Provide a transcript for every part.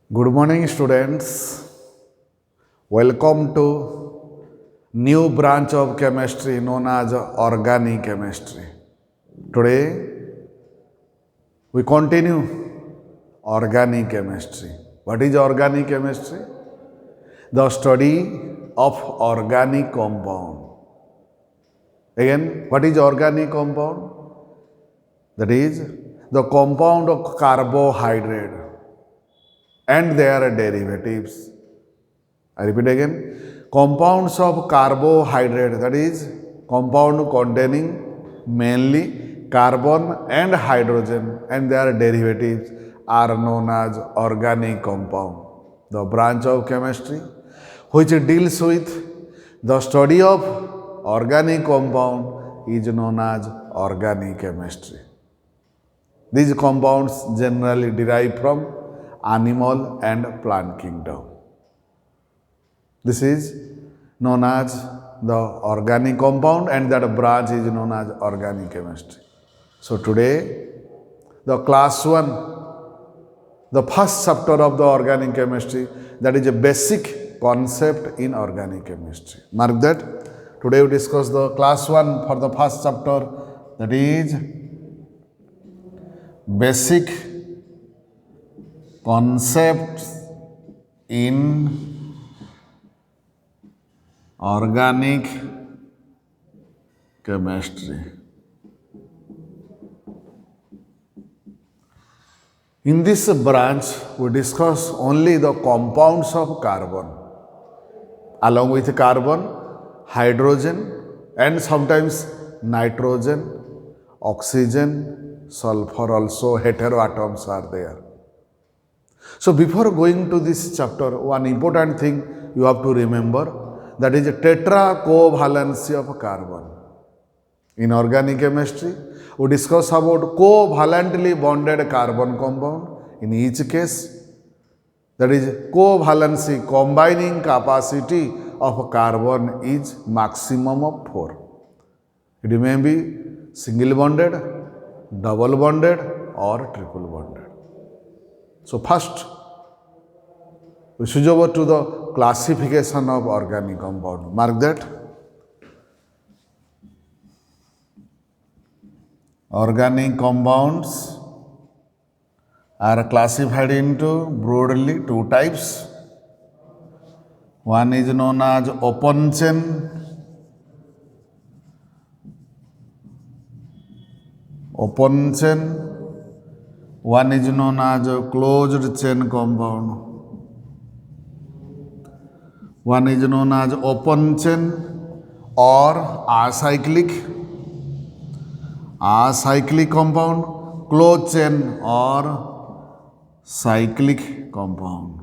Good morning, students. Welcome to new branch of chemistry known as organic chemistry. Today we continue organic chemistry. What is organic chemistry? The study of organic compound. Again, what is organic compound? That is the compound of carbohydrate and their derivatives. I repeat again, compounds of carbohydrate, that is compound containing mainly carbon and hydrogen and their derivatives are known as organic compound. The branch of chemistry which deals with the study of organic compound is known as organic chemistry. These compounds generally derive from animal and plant kingdom. This is known as the organic compound and that branch is known as organic chemistry. So today, the class 1, the first chapter of the organic chemistry, that is a basic concept in organic chemistry. Mark that. Today we discuss the class 1 for the first chapter, that is basic concepts in organic chemistry. In this branch, we discuss only the compounds of carbon. Along with carbon, hydrogen and sometimes nitrogen, oxygen, sulfur also, heteroatoms are there. So before going to this chapter, one important thing you have to remember, that is tetracovalency of carbon. In organic chemistry, we discuss about covalently bonded carbon compound. In each case, that is covalency, combining capacity of carbon is maximum of 4. It may be single bonded, double bonded or triple bonded. So first, we switch over to the classification of organic compound. Mark that. Organic compounds are classified into broadly 2 types. One is known as open chain. One is known as closed chain compound. One is known as open chain or acyclic compound, closed chain or cyclic compound.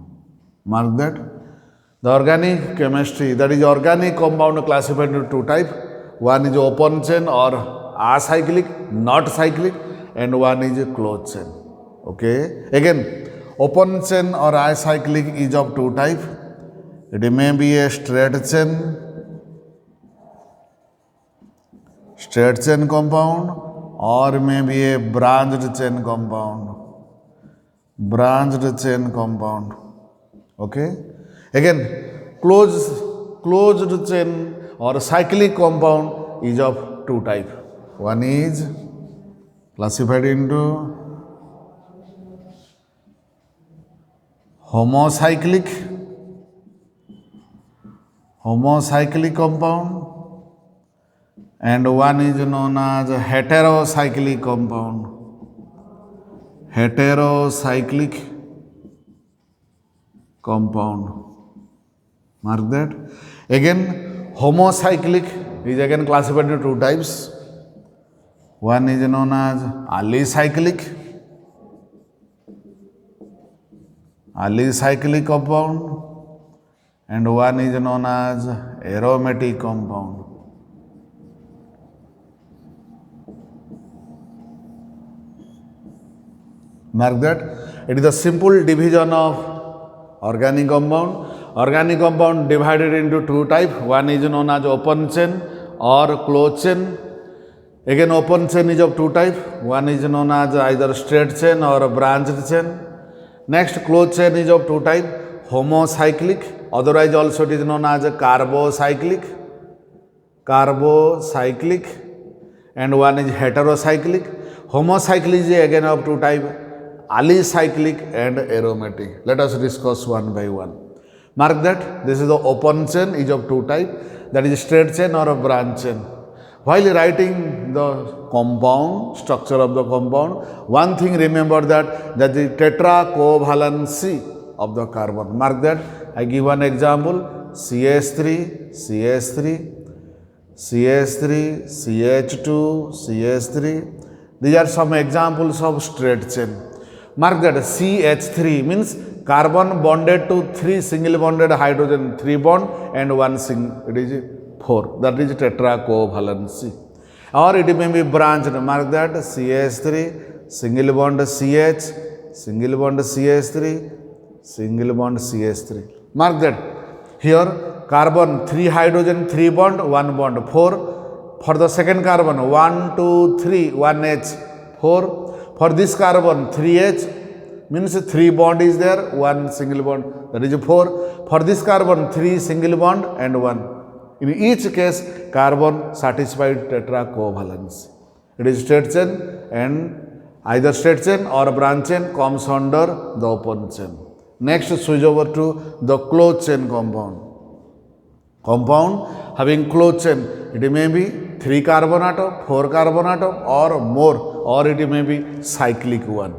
Mark that. The organic chemistry, that is organic compound classified into 2 types. One is open chain or acyclic, not cyclic, and one is closed chain. Okay. Again, open chain or acyclic is of 2 types. It may be a straight chain compound or may be a branched chain compound. Okay. Again, closed chain or cyclic compound is of 2 types. One is classified into homocyclic compound and one is known as heterocyclic compound. Mark that. Again, homocyclic is again classified into 2 types. One is known as alicyclic compound and one is known as aromatic compound. Mark that. It is the simple division of organic compound. Organic compound divided into 2 types. One is known as open chain or closed chain. Again, open chain is of 2 types. One is known as either straight chain or branched chain. Next, closed chain is of two type, homocyclic, otherwise also it is known as carbocyclic, and one is heterocyclic. Homocyclic is again of two type, alicyclic and aromatic. Let us discuss one by one. Mark that this is the open chain is of two type, that is straight chain or a branch chain. While writing the compound, structure of the compound, one thing remember that the tetra covalency of the carbon. Mark that. I give one example, CH3, CH3, CH3, CH2, CH3. These are some examples of straight chain. Mark that CH3 means carbon bonded to 3 single bonded hydrogen, 3 bond and 1 single, it is 4. That is tetra covalency. Or it may be branched. Mark that CH3, single bond CH, single bond CH3, single bond CH3. Mark that. Here carbon 3 hydrogen, 3 bond, 1 bond, 4. For the second carbon 1, 2, 3, 1 H, 4. For this carbon 3H means 3 bond is there, 1 single bond, that is 4. For this carbon 3 single bond and 1. In each case, carbon satisfied tetra covalence. It is straight chain, and either straight chain or branch chain comes under the open chain. Next, switch over to the closed chain compound. Compound having closed chain, it may be 3 carbon atom, 4 carbon atom or more, or it may be cyclic one.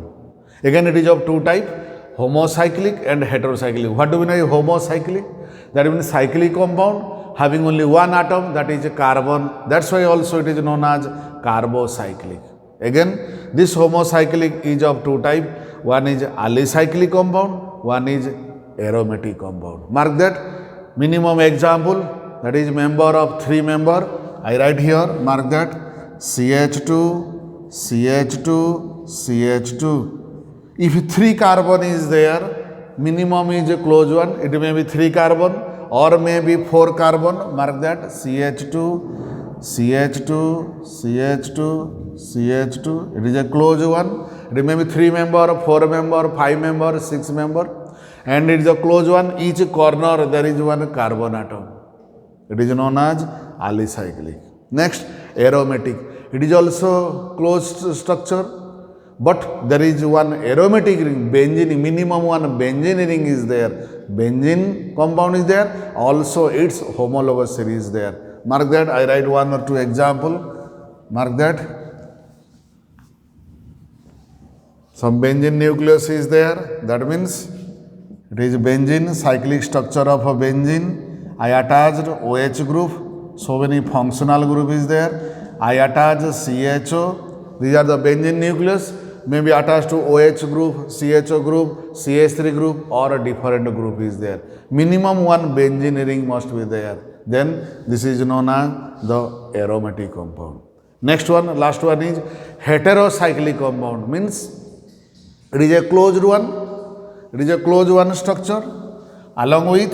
Again, it is of two type, homocyclic and heterocyclic. What do we know homocyclic? That means cyclic compound having only one atom, that is a carbon. That's why also it is known as carbocyclic. Again, this homocyclic is of two type. One is alicyclic compound, one is aromatic compound. Mark that. Minimum example, that is member of 3 member. I write here, mark that CH2, CH2, CH2. If 3 carbon is there, minimum is a closed one. It may be 3 carbon or maybe 4 carbon. Mark that CH2, CH2, CH2, CH2. It is a closed one. It may be 3 member, 4 member, 5 member, 6 member. And it is a closed one. Each corner there is one carbon atom. It is known as alicyclic. Next, aromatic. It is also closed structure, but there is one aromatic ring, benzene, minimum one benzene ring is there. Benzene compound is there, also its homologous series is there. Mark that. I write 1 or 2 example. Mark that. Some benzene nucleus is there. That means it is benzene, cyclic structure of a benzene. I attached OH group, so many functional group is there. I attach CHO, these are the benzene nucleus, may be attached to OH group, CHO group, CH3 group or a different group is there. Minimum one benzene ring must be there. Then this is known as the aromatic compound. Next one, last one is heterocyclic compound, means it is a closed one. It is a closed one structure. Along with,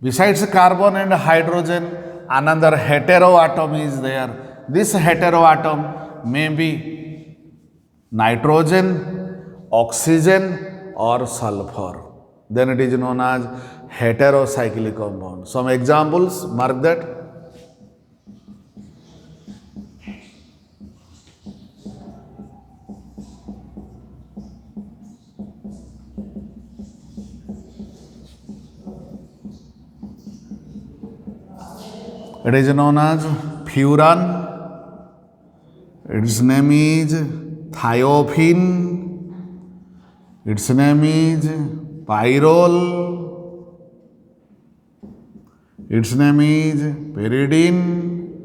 besides carbon and hydrogen, another heteroatom is there. This heteroatom may be nitrogen, oxygen or sulfur. Then it is known as heterocyclic compound. Some examples, mark that. It is known as furan, its name is thiophene, its name is pyrrole, its name is pyridine.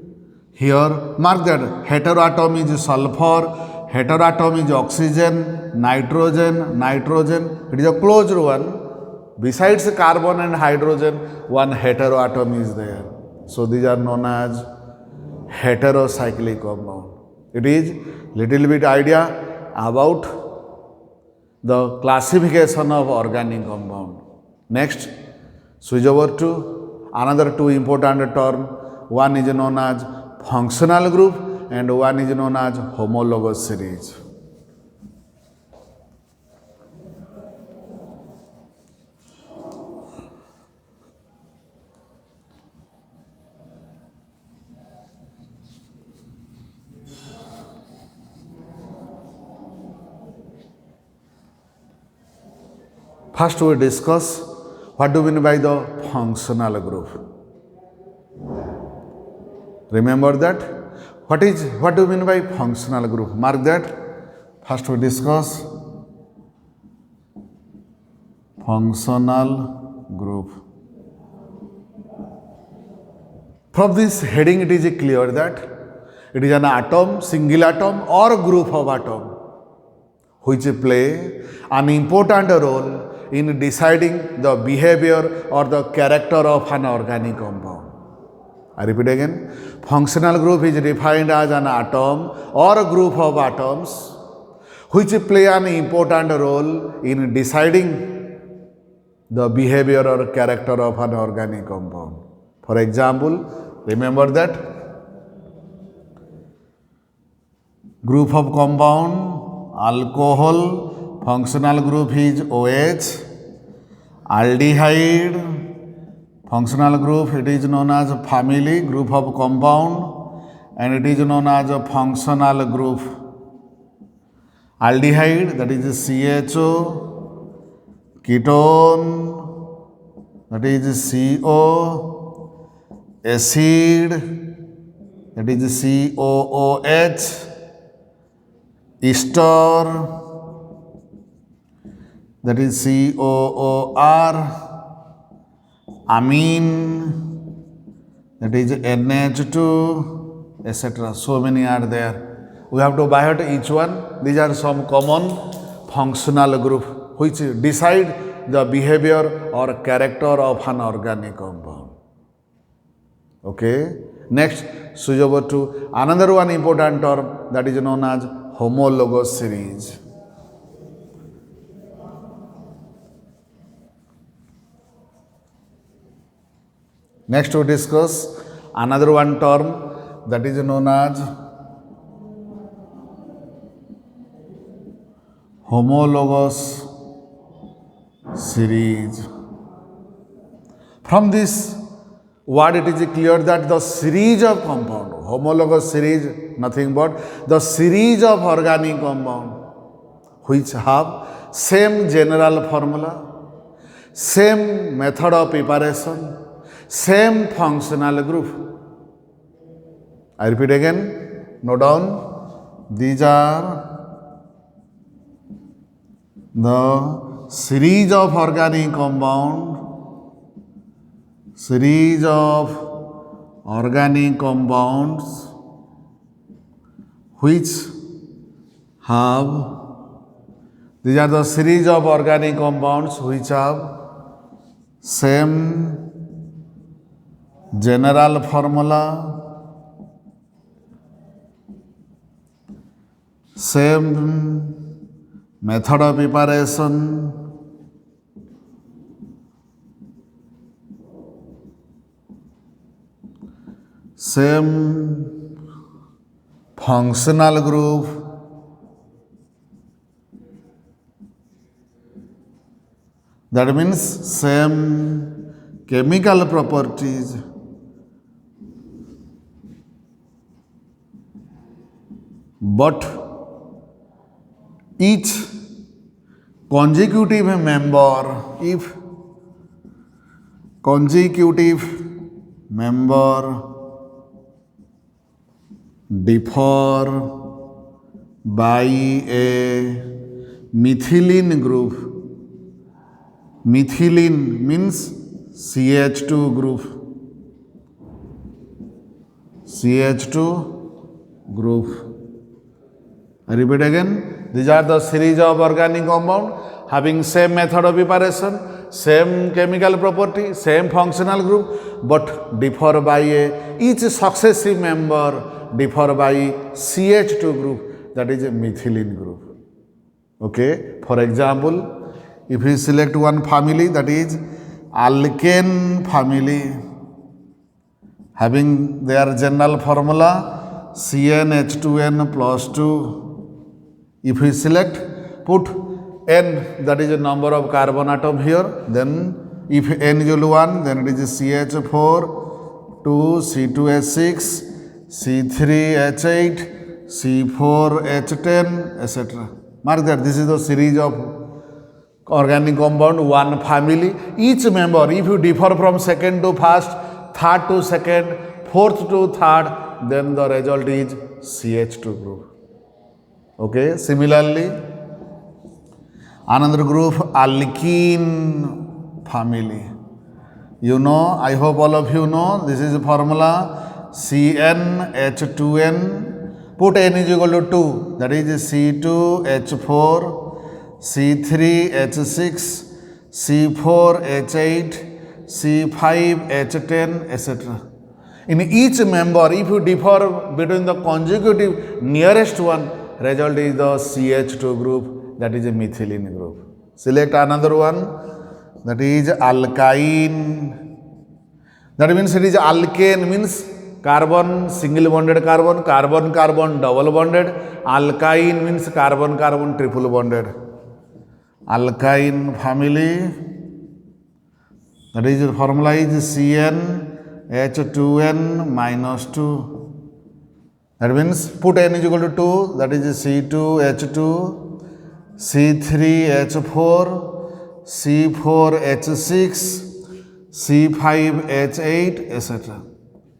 Here, mark that heteroatom is sulfur, heteroatom is oxygen, nitrogen. It is a closed one. Besides carbon and hydrogen, one heteroatom is there. So these are known as heterocyclic compound. It is little bit idea about the classification of organic compound. Next, switch over to another 2 important term. One is known as functional group and one is known as homologous series. First we discuss what do we mean by the functional group. Remember that? What do we mean by functional group? Mark that. First we discuss functional group. From this heading it is clear that it is an atom, single atom or group of atom which play an important role in deciding the behavior or the character of an organic compound. I repeat again, functional group is defined as an atom or a group of atoms which play an important role in deciding the behavior or character of an organic compound. For example, remember that group of compound, alcohol, functional group is OH, aldehyde, functional group it is known as family, group of compound, and it is known as a functional group. Aldehyde, that is CHO, ketone, that is CO, acid, that is COOH, ester, that is COOR, amine, that is NH2, etc. So many are there. We have to by heart each one. These are some common functional group which decide the behavior or character of an organic compound. Okay. Next, switch over to another one important term that is known as homologous series. Next, we discuss another one term that is known as homologous series. From this word, it is clear that the series of compound, homologous series, nothing but the series of organic compound which have same general formula, same method of preparation, same functional group. I repeat again, note down, these are the series of organic compound, series of organic compounds which have, these are the series of organic compounds which have same general formula, same method of preparation, same functional group, that means same chemical properties, but each consecutive member, if consecutive member differ by a methylene group, methylene means CH2 group, CH2 group. I repeat again, these are the series of organic compound having same method of preparation, same chemical property, same functional group, but differ by each successive member differ by CH2 group, that is a methylene group. Okay. For example, if we select one family, that is alkane family, having their general formula CnH2n plus 2. If we select, put n, that is a number of carbon atom here, then if n is equal to 1, then it is CH4, 2, C2H6, C3H8, C4H10, etc. Mark that this is the series of organic compound, one family. Each member, if you differ from second to first, third to second, fourth to third, then the result is CH2 group. Okay, similarly, another group, alkene family. You know, I hope all of you know, this is a formula CnH2n. Put n is equal to 2, that is C2H4, C3H6, C4H8, C5H10, etc. In each member, if you differ between the consecutive nearest one, result is the CH2 group, that is a methylene group. Select another one, that is alkyne. That means it is alkane, means carbon, single bonded carbon, carbon, carbon, double bonded. Alkyne means carbon, carbon, triple bonded. Alkyne family, that is the formula is CnH2n minus 2. That means put n is equal to 2, that is C2H2, C3H4, C4H6, C5H8, etc.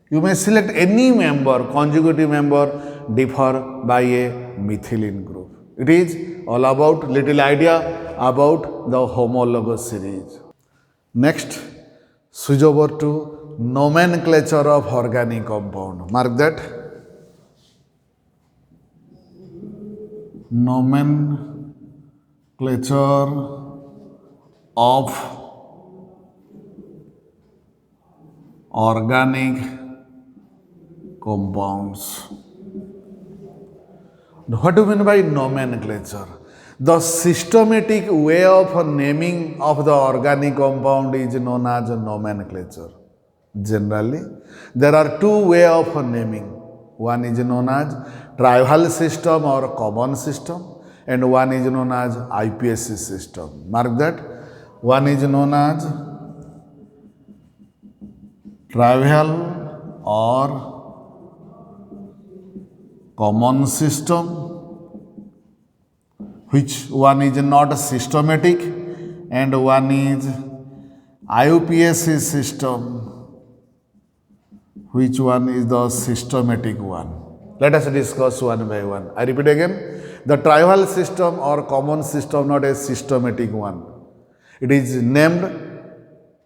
You may select any member, consecutive member, differ by a methylene group. It is all about little idea about the homologous series. Next, switch over to nomenclature of organic compound. Mark that. Nomenclature of organic compounds. What do you mean by nomenclature? The systematic way of naming of the organic compound is known as nomenclature. Generally, there are two ways of naming. One is known as tribal system or common system, and one is known as IPSC system. Mark that. One is known as tribal or common system, which one is not systematic, and one is IUPAC system, which one is the systematic one. Let us discuss one by one. I repeat again, the tribal system or common system, not a systematic one. It is named,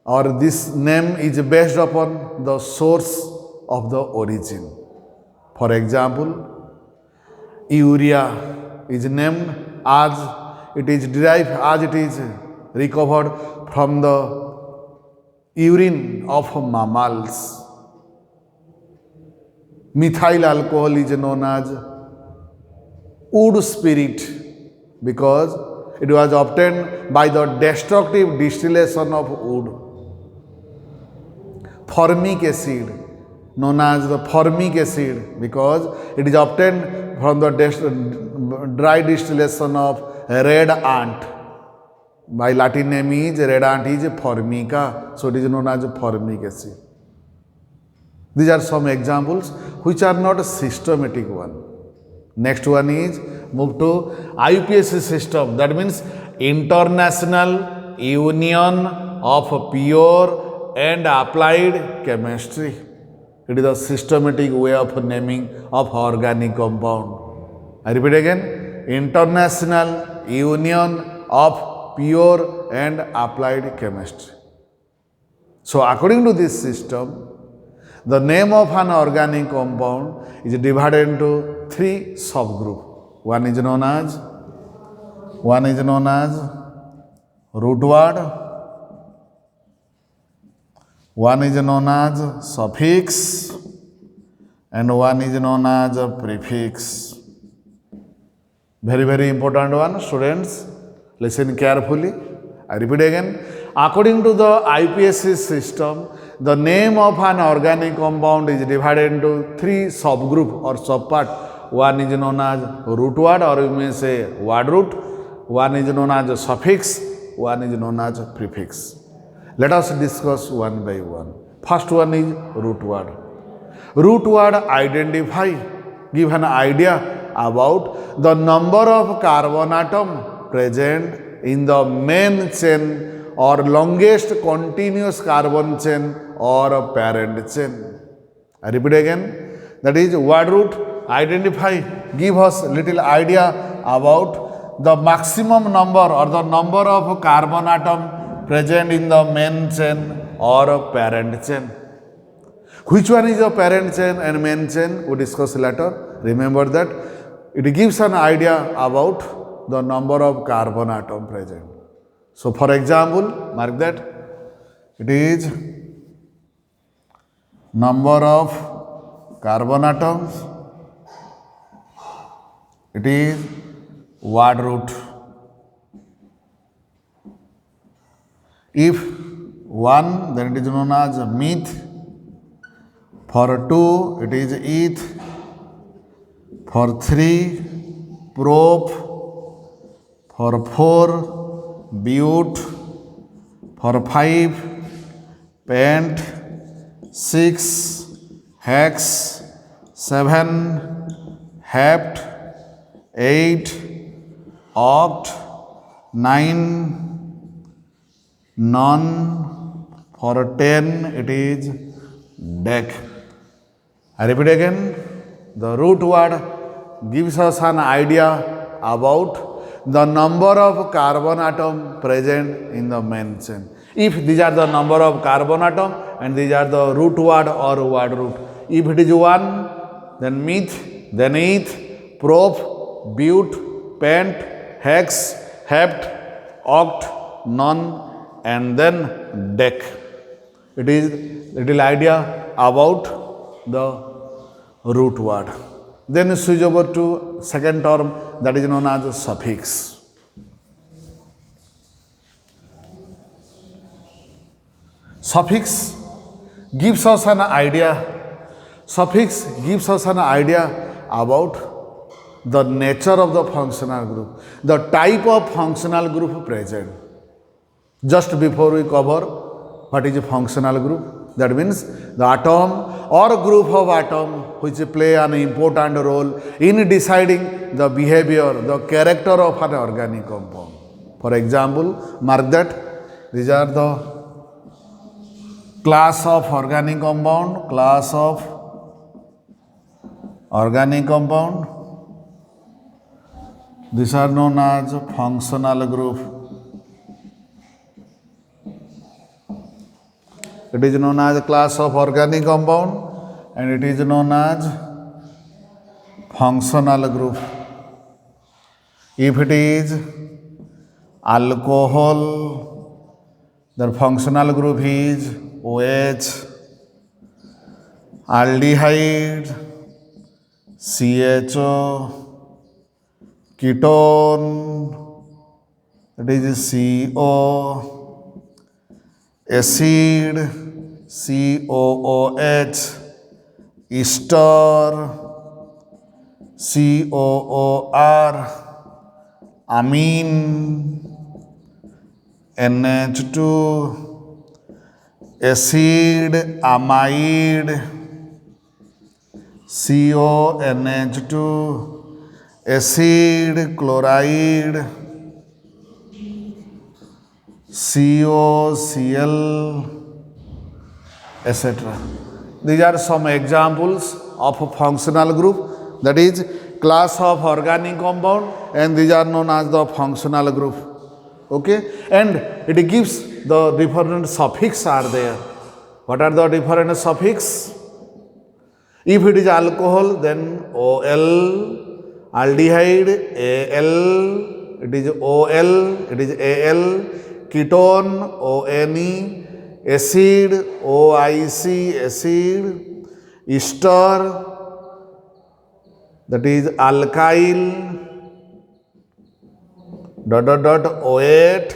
or this name is based upon the source of the origin. For example, urea is named as it is derived, as it is recovered from the urine of mammals. Methyl alcohol is known as wood spirit because it was obtained by the destructive distillation of wood. Formic acid, known as the formic acid, because it is obtained from the dry distillation of red ant. By Latin name is red ant is formica, so it is known as formic acid. These are some examples which are not a systematic one. Next one is move to IUPAC system. That means International Union of Pure and Applied Chemistry. It is a systematic way of naming of organic compound. I repeat again, International Union of Pure and Applied Chemistry. So according to this system, the name of an organic compound is divided into three subgroups. One is known as root word, one is known as suffix, and one is known as prefix. Very, very important one, students. Listen carefully. I repeat again. According to the IUPAC system, the name of an organic compound is divided into three subgroups or subparts. One is known as root word, or you may say word root. One is known as suffix. One is known as prefix. Let us discuss one by one. First one is root word. Root word identify, give an idea about the number of carbon atom present in the main chain or longest continuous carbon chain or parent chain. I repeat again, that is word root, identify, give us little idea about the maximum number or the number of carbon atom present in the main chain or parent chain. Which one is the parent chain and main chain we discuss later. Remember that it gives an idea about the number of carbon atom present. So for example, mark that it is number of carbon atoms, it is word root. If 1, then it is known as meth. For 2, it is eth. For 3, prop. For 4, bute. For 5, pent. 6, hex. 7, hept. 8, oct. 9, non. For 10, it is dec. I repeat again, the root word gives us an idea about the number of carbon atom present in the main chain. If these are the number of carbon atom and these are the root word or word root. If it is 1, then meth, then eth, prop, bute, pent, hex, hept, oct, non, and then dec. It is little idea about the root word. Then switch over to second term, that is known as suffix. Suffix gives us an idea. Suffix gives us an idea about the nature of the functional group, the type of functional group present. Just before we cover what is a functional group, that means the atom or group of atom which play an important role in deciding the behavior, the character of an organic compound. For example, mark that these are the class of organic compound, class of organic compound. These are known as functional group. It is known as a class of organic compound and it is known as functional group. If it is alcohol, then functional group is OH, aldehyde, CHO, ketone, that is CO, acid, COOH, ester, COOR, amine, NH2, acid, amide, CONH2, acid, chloride, COCl, etc. These are some examples of a functional group, that is class of organic compound, and these are known as the functional group. Okay, and it gives the different suffix are there. What are the different suffix? If it is alcohol, then OL, aldehyde, AL, it is OL, it is AL, ketone, ONE, acid, OIC, acid, ester, that is alkyl, OH,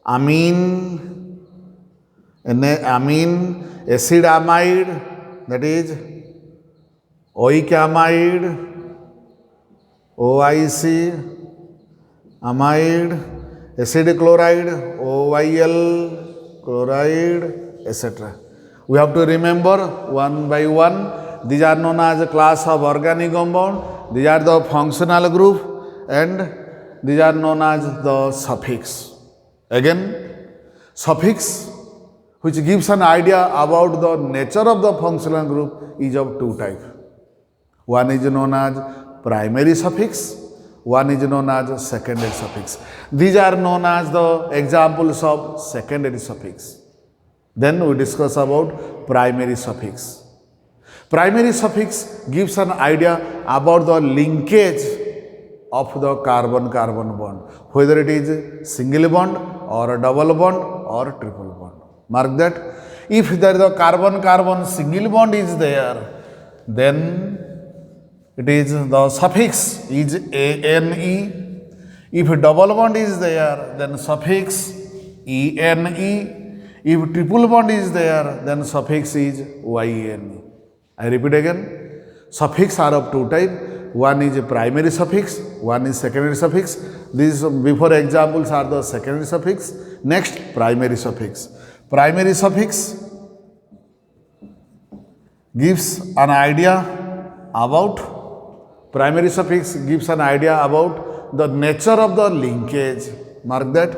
amine, amine, acid amide, that is oic amide, OIC, amide, acid chloride, OYL, chloride, etc. We have to remember one by one. These are known as a class of organic compound. These are the functional group, and These are known as the suffix. Again, suffix which gives an idea about the nature of the functional group is of two types. One is known as primary suffix, one is known as secondary suffix. These are known as the examples of secondary suffix. Then we discuss about primary suffix. Primary suffix gives an idea about the linkage of the carbon-carbon bond, whether it is single bond or a double bond or triple bond. Mark that. If there is a carbon-carbon single bond is there, then it is the suffix is ANE. If double bond is there, then suffix ENE. If triple bond is there, then suffix is YNE. I repeat again. Suffix are of two types. One is primary suffix, one is secondary suffix. These before examples are the secondary suffix. Next, primary suffix. Primary suffix gives an idea about the nature of the linkage. Mark that.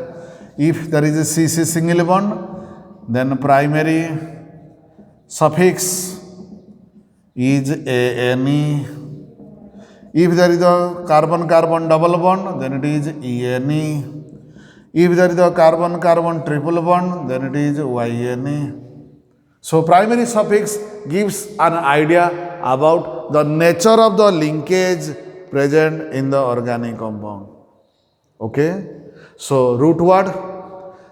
If there is a CC single bond, then primary suffix is ANE. If there is a carbon-carbon double bond, then it is ENE. If there is a carbon-carbon triple bond, then it is YNE. So, primary suffix gives an idea about the nature of the linkage present in the organic compound. Okay? So, root word,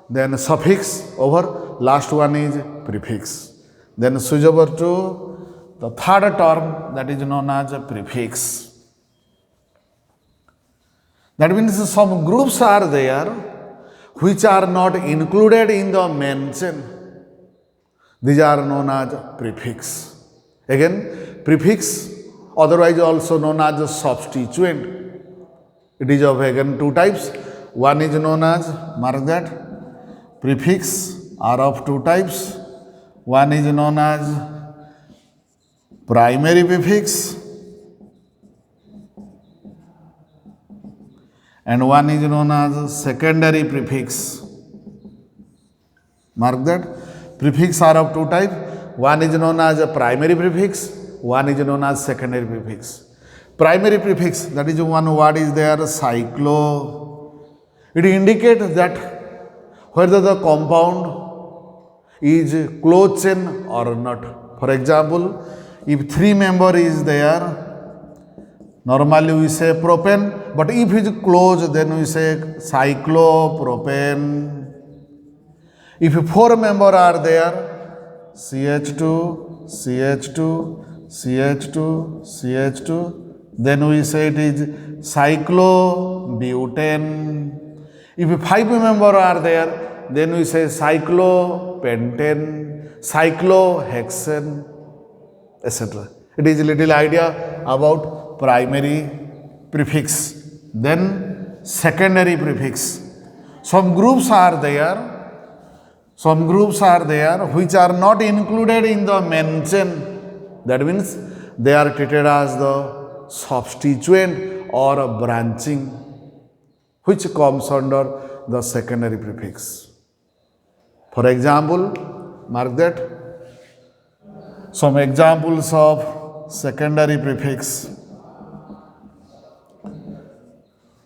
then suffix over, last one is prefix. Then switch over to the third term that is known as prefix. That means some groups are there which are not included in the main chain. These are known as prefix. Again, prefix, otherwise also known as a substituent. It is of again two types. One is known as, mark that, prefix are of two types. One is known as primary prefix and one is known as secondary prefix. Mark that. Prefix are of two types. One is known as a primary prefix, one is known as secondary prefix. Primary prefix, that is one word is there, cyclo. It indicates that whether the compound is closed chain or not. For example, if three member is there, normally we say propane, but if it is closed, then we say cyclopropane. If four member are there, CH2, CH2, CH2, CH2, then we say it is cyclobutane. If five member are there, then we say cyclopentane, cyclohexane, etc. It is a little idea about primary prefix. Then secondary prefix. Some groups are there which are not included in the main chain. That means they are treated as the substituent or a branching which comes under the secondary prefix. For example, mark that. Some examples of secondary prefix,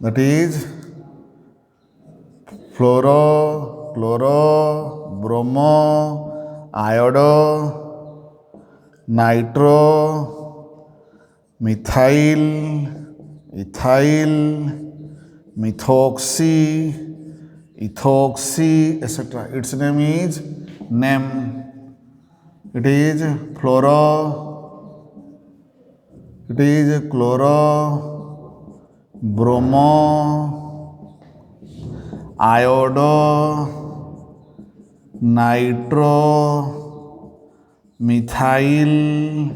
that is fluoro, chloro, bromo, iodo, nitro, methyl, ethyl, methoxy, ethoxy, etc. Its name is NAM. It is fluoro, it is chloro, bromo, iodo, nitro, methyl,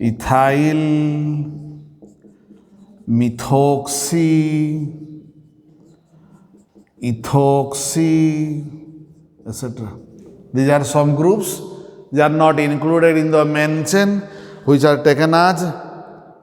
ethyl, methoxy, ethoxy, etc. These are some groups. They are not included in the main chain, which are taken as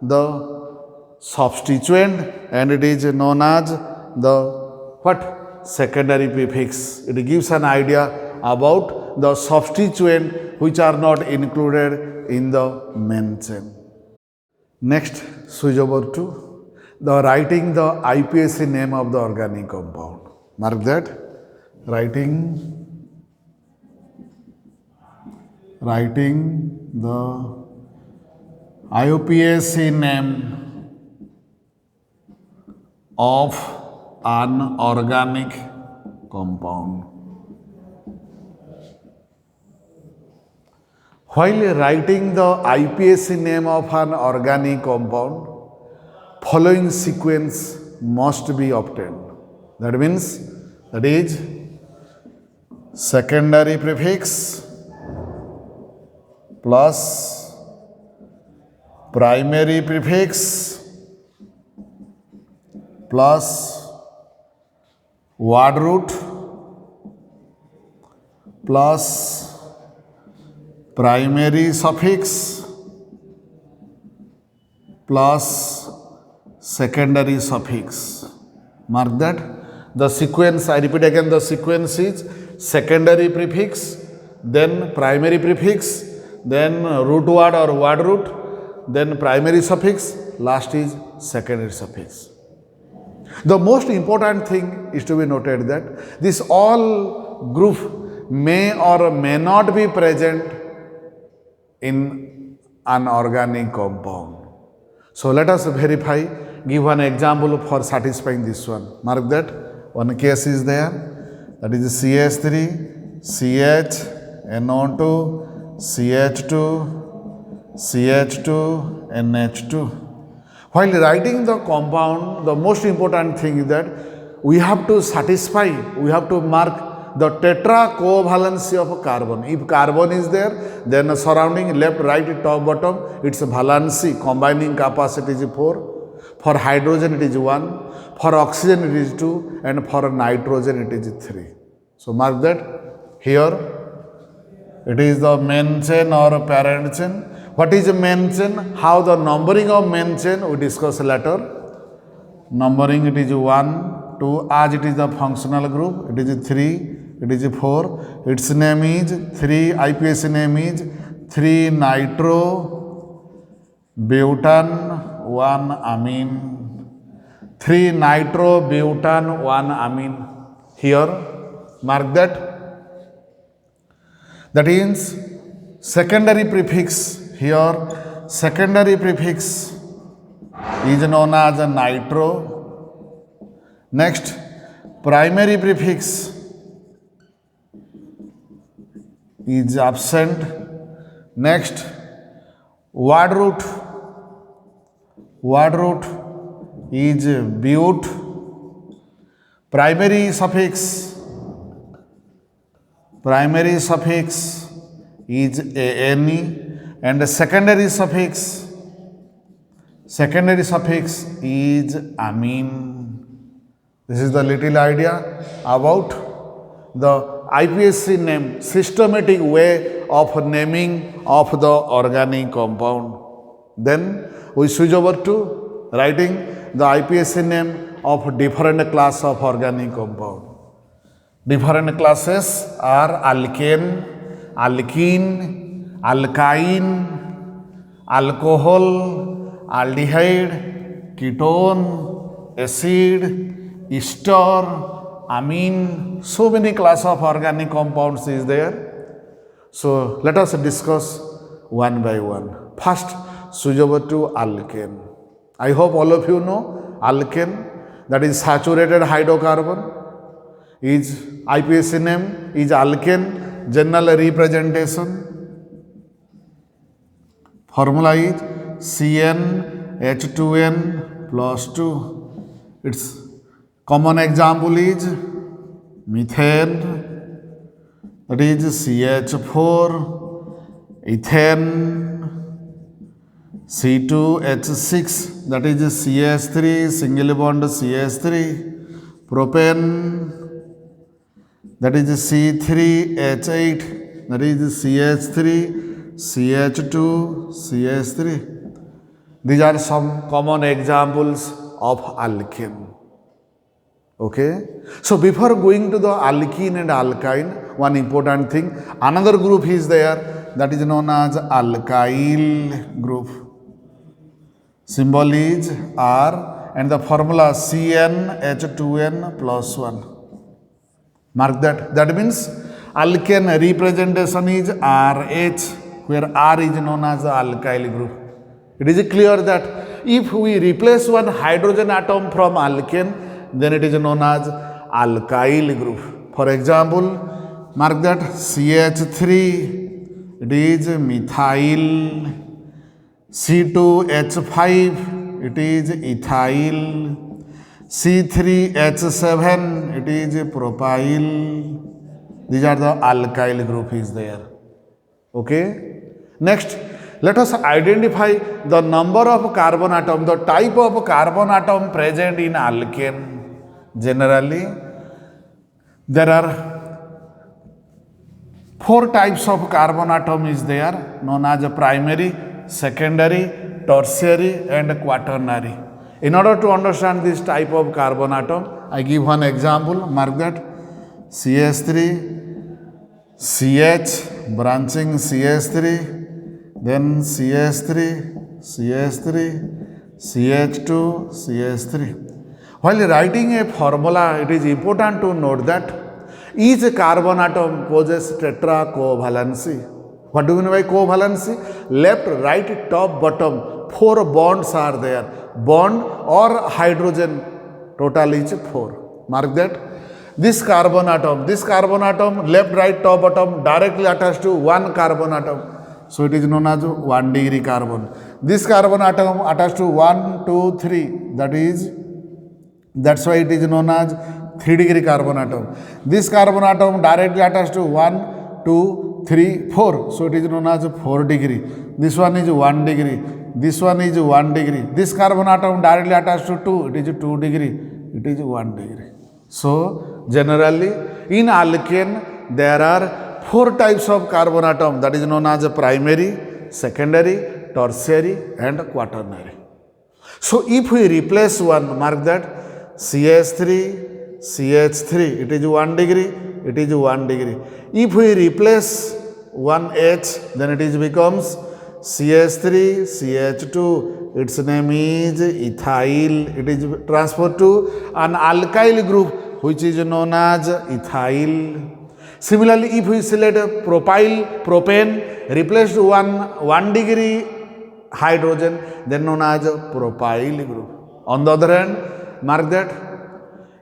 the substituent, and it is known as the what? Secondary prefix. It gives an idea about the substituent which are not included in the main chain. Next, switch over to the writing the IPSC name of the organic compound. Mark that. Writing the IUPAC name of an organic compound. While writing the IPSC name of an organic compound, following sequence must be obtained. That means, that is secondary prefix plus primary prefix plus word root plus primary suffix plus secondary suffix. Mark that. The sequence, I repeat again, the sequence is secondary prefix, then primary prefix, then root word or word root, then primary suffix, last is secondary suffix. The most important thing is to be noted that this all group may or may not be present in an organic compound. So let us verify, give an example for satisfying this one. Mark that. One case is there, that is CH3, CH, NO2, CH2, CH2, NH2. While writing the compound, the most important thing is that we have to satisfy, we have to mark the tetra covalency of carbon. If carbon is there, then the surrounding left, right, top, bottom, its valency, combining capacity is 4. For hydrogen it is 1, for oxygen it is 2, and for nitrogen it is 3. So mark that. Here it is the main chain or parent chain. What is the main chain? How the numbering of main chain we discuss later. Numbering it is 1, 2, as it is the functional group, it is 3, it is 4. Its name is 3, IPSC name is 3 nitro butane 1 amine. 3 nitro butane 1 amine. Here, mark that. That means secondary prefix. Here, secondary prefix is known as nitro. Next, primary prefix is absent. Next, word root is but. Primary suffix is ane, and the secondary suffix is amine. This is the little idea about the IPSC name, systematic way of naming of the organic compound. Then we switch over to writing the IPSC name of different class of organic compound. Different classes are alkane, alkene, alkyne, alcohol, aldehyde, ketone, acid, ester, amine. So many class of organic compounds is there. So let us discuss one by one. First, switch over to alkane. I hope all of you know alkane, that is saturated hydrocarbon. Is IPSC name is alkane, general representation. Formula is CnH2n plus 2. Its common example is methane, that is CH4, ethane, C2H6, that is CH3, single bond CH3, propane, that is C3H8, that is CH3, CH2, CH3. These are some common examples of alkene. Okay. So before going to the alkene and alkyne, one important thing, another group is there that is known as alkyl group. Symbol is R and the formula CnH2n plus 1. Mark that. That means alkane representation is RH, where R is known as the alkyl group. It is clear that if we replace one hydrogen atom from alkane, then it is known as alkyl group. For example, mark that CH3, it is methyl, C2H5, it is ethyl, C3H7, it is propyl. These are the alkyl group is there. Okay. Next, let us identify the number of carbon atom, the type of carbon atom present in alkane. Generally, there are 4 types of carbon atom is there, known as primary, secondary, tertiary and quaternary. In order to understand this type of carbon atom, I give one example. Mark that CH3, CH, branching CH3, then CH3, CH3, CH2, CH3. While writing a formula, it is important to note that each carbon atom possesses tetra covalency. What do you mean by covalency? Left, right, top, bottom, 4 bonds are there. Bond or hydrogen, total is 4. Mark that. This carbon atom, left, right, top, bottom, directly attached to one carbon atom. So it is known as 1 degree carbon. This carbon atom attached to 1, 2, 3. That's why it is known as 3 degree carbon atom. This carbon atom directly attached to 1, 2, 3, 4. So it is known as 4 degree. This one is 1 degree. This one is 1 degree. This carbon atom directly attached to 2. It is 2 degree. It is 1 degree. So generally in alkane there are 4 types of carbon atom, that is known as primary, secondary, tertiary and quaternary. So if we replace one, mark that CH3, CH3, it is 1 degree, it is 1 degree. If we replace one H, then it is becomes CH3, CH2, its name is ethyl. It is transferred to an alkyl group which is known as ethyl. Similarly, if we select propane, replaced 1 degree hydrogen, then known as propyl group. On the other hand, mark that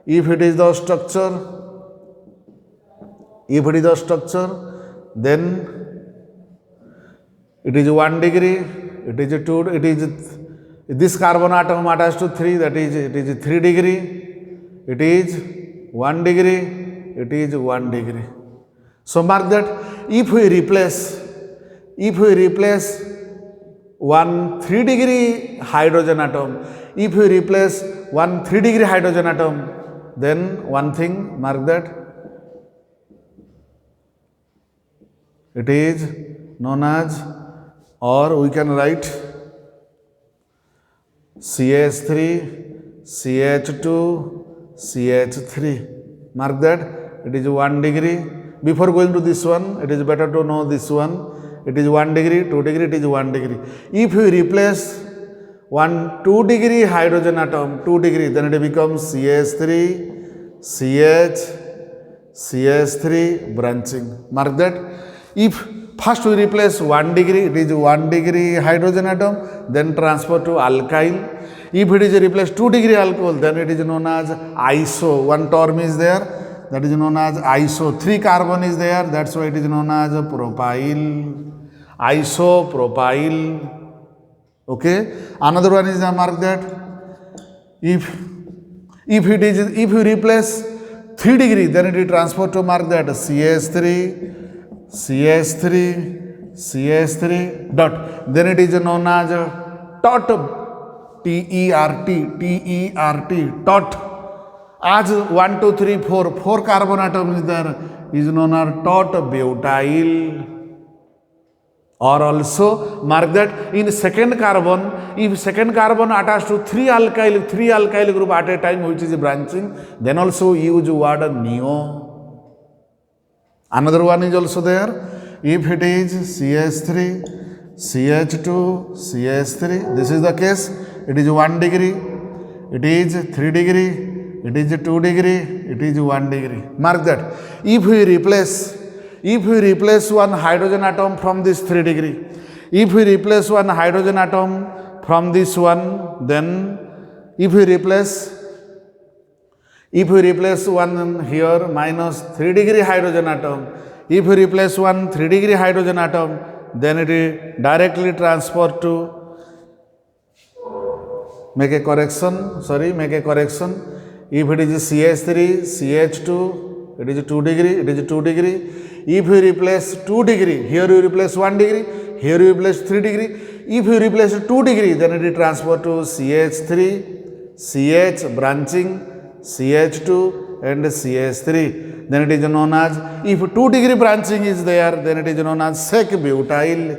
if it is the structure, then it is 1 degree, it is 2, it is this carbon atom attached to 3, that is it is 3 degree, it is 1 degree, it is 1 degree. So mark that if we replace one 3 degree hydrogen atom, if we replace one 3 degree hydrogen atom, then one thing, mark that it is known as, or we can write CH3, CH2, CH3. Mark that it is 1 degree. Before going to this one, it is better to know this one. It is 1 degree, 2 degree, it is 1 degree. If we replace one 2 degree hydrogen atom, 2 degree, then it becomes CH3, CH, CH3 branching. Mark that. If first we replace 1 degree, it is 1 degree hydrogen atom, then transfer to alkyl. If it is replaced 2 degree alcohol, then it is known as iso. One term is there, that is known as iso. 3 carbon is there, that's why it is known as propyl. Isopropyl. Okay. Another one is, mark that if you replace 3 degree, then it will transfer to, mark that CH3, CH3, CH3 dot. Then it is known as TOT, TERT, TOT. As 1, 2, 3, 4 carbon atoms is there, is known as TOT butyl. Or also mark that in second carbon, if second carbon attached to three alkyl group at a time which is branching, then also use word neo. Another one is also there. If it is CH3, CH2, CH3, this is the case. It is 1 degree, it is 3 degree, it is 2 degree, it is 1 degree. Mark that. If we replace one hydrogen atom from this 3 degree, if we replace one hydrogen atom from this one, then if we replace one here minus 3 degree hydrogen atom, if we replace one 3 degree hydrogen atom, then it is directly transferred to, make a correction. If it is CH3, CH2, it is 2 degree, If you replace 2 degree, here you replace 1 degree, here you replace 3 degree. If you replace 2 degree, then it is transferred to CH3, CH branching, CH2 and CH3. Then it is known as, if 2 degree branching is there, then it is known as sec butyl.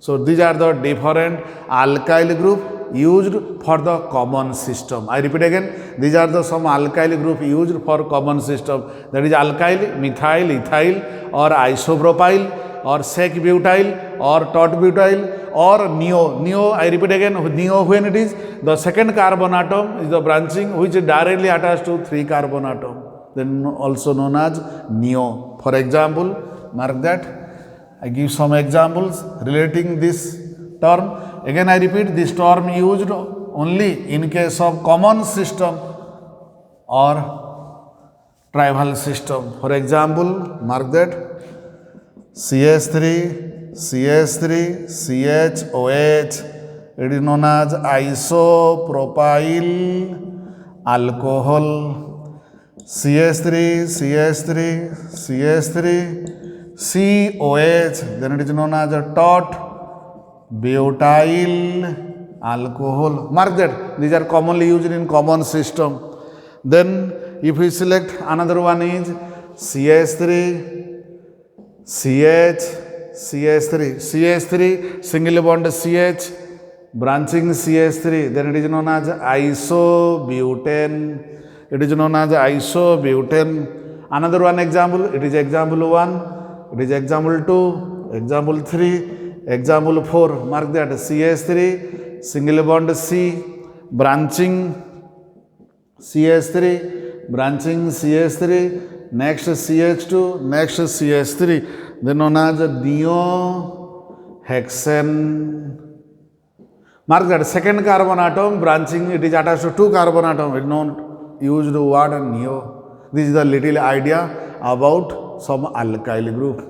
So these are the different alkyl group used for the common system. I repeat again, these are the some alkyl group used for common system. That is alkyl, methyl, ethyl or isopropyl or sec butyl or taut butyl or neo. Neo, I repeat again, neo when it is the second carbon atom is the branching which is directly attached to 3 carbon atom, then also known as neo. For example, mark that. I give some examples relating this term. Again I repeat, this term used only in case of common system or trivial system. For example, mark that CH3, CHOH, it is known as isopropyl alcohol. CH3, COH, then it is known as a taut butyl alcohol. Mark that, these are commonly used in common system. Then if we select another one is CH3, CH3, single bond CH, branching CH3, then it is known as isobutane. It is known as isobutane. Another one example, it is example 1. It is example 2, example 3, example 4. Mark that CH3, single bond C, branching CH3, next CH2, next CH3, then known as neohexane. Mark that second carbon atom branching, it is attached to 2 carbon atom. It is known used word neo. This is the little idea about some alkyl group.